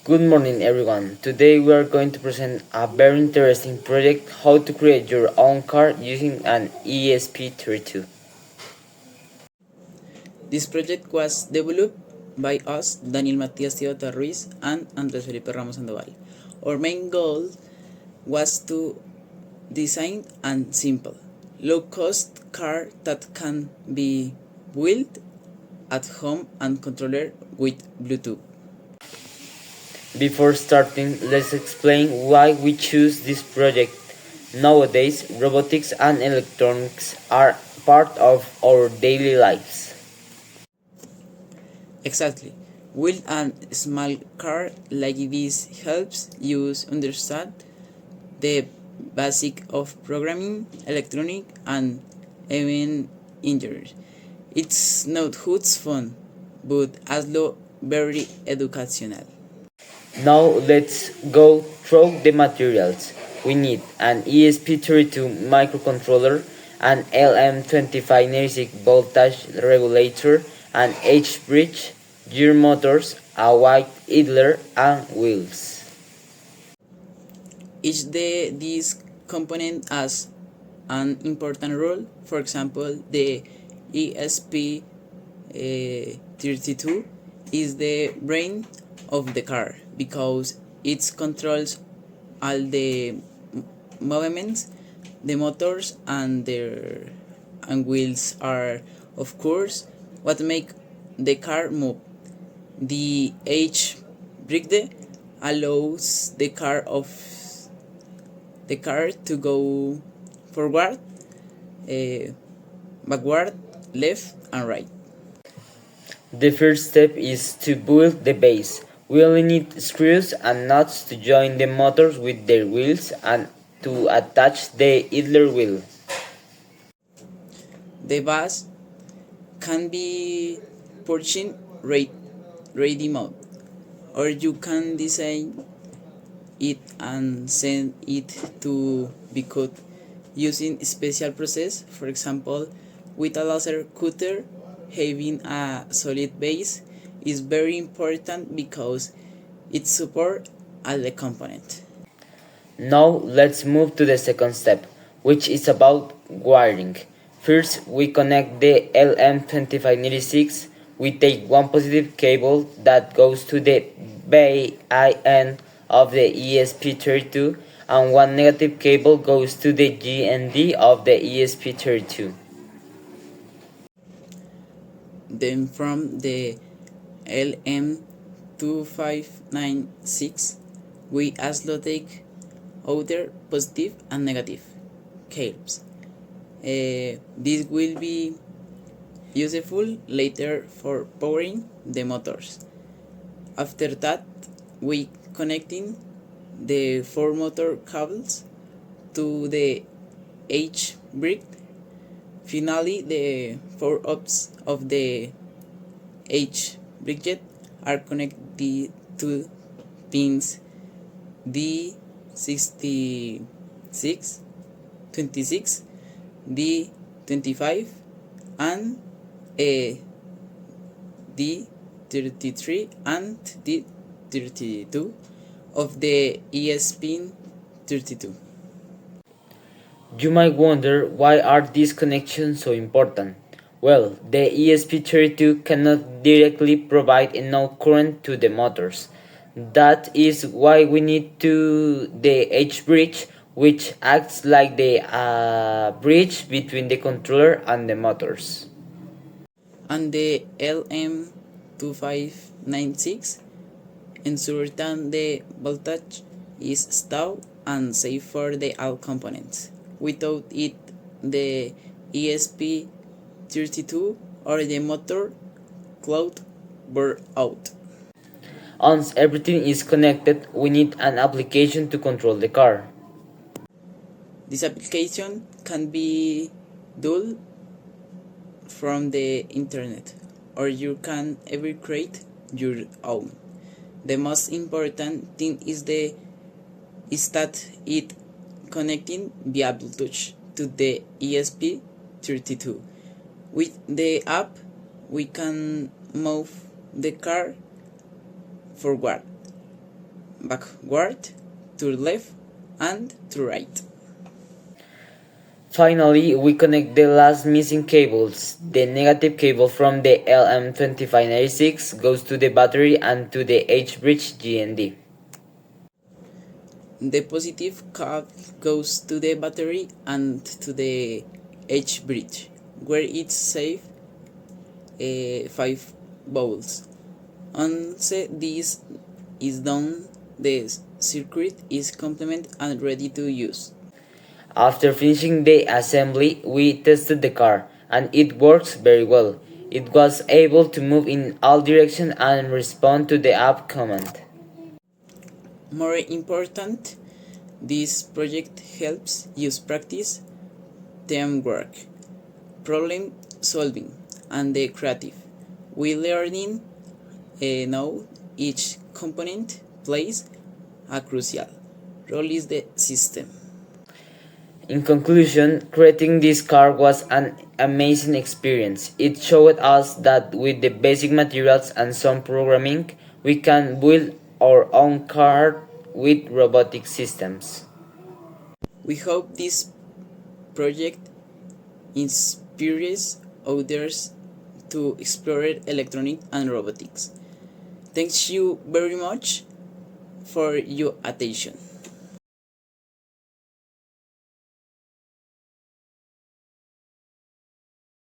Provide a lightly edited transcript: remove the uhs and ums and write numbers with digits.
Good morning, everyone. Today we are going to present a very interesting project, how to create your own car using an ESP32. This project was developed by us, Daniel Matias Teota Ruiz and Andres Felipe Ramos Sandoval. Our main goal was to design a simple, low-cost car that can be built at home and controlled with Bluetooth. Before starting, let's explain why we choose this project. Nowadays, robotics and electronics are part of our daily lives. Exactly. Will a small car like this helps you understand the basic of programming, electronic, and even engineering. It's not huge fun, but also very educational. Now let's go through the materials. We need an ESP32 microcontroller, an LM2596 voltage regulator, an H-bridge, gear motors, a white idler, and wheels. Each of these component has an important role. For example, the ESP32 is the brain of the car because it controls all the movements. The motors and their and wheels are, of course, what make the car move. The H brake allows the car to go forward, uh, backward, left, and right. The first step is to build the base. We only need screws and nuts to join the motors with their wheels and to attach the idler wheel. The bus can be purchased ready mode, or you can design it and send it to be cut using special process. For example, with a laser cutter, having a solid base is very important because it supports all the component. Now let's move to the second step, which is about wiring. First, we connect the LM2596. We take one positive cable that goes to the BIN of the ESP32 and one negative cable goes to the GND of the ESP32. Then from the LM2596, we also take other positive and negative cables. This will be useful later for powering the motors. After that, we connecting the four motor cables to the H brick. Finally, the four ops of the H briquet are connected to pins D66, 26, D25, and D33 and D32 of the ESP32. You might wonder, why are these connections so important? Well, the ESP32 cannot directly provide enough current to the motors. That is why we need the H-bridge, which acts like the bridge between the controller and the motors. And the LM2596 ensures that the voltage is stable and safe for the all components. Without it, the ESP32 or the motor could burn out. Once everything is connected, we need an application to control the car. This application can be done from the internet, or you can ever create your own. The most important thing is that it connecting via Bluetooth to the ESP32. With the app, we can move the car forward, backward, to left, and to right. Finally, we connect the last missing cables. The negative cable from the LM2596 goes to the battery and to the H-bridge GND. The positive cable goes to the battery and to the H bridge, where it's safe 5 volts. Once this is done, the circuit is complete and ready to use. After finishing the assembly, we tested the car, and it works very well. It was able to move in all directions and respond to the app command. More important, this project helps you practice teamwork, problem solving, and the creative. We learning now each component plays a crucial role in the system. In conclusion, creating this car was an amazing experience. It showed us that with the basic materials and some programming, we can build our own car with robotic systems. We hope this project inspires others to explore electronics and robotics. Thank you very much for your attention.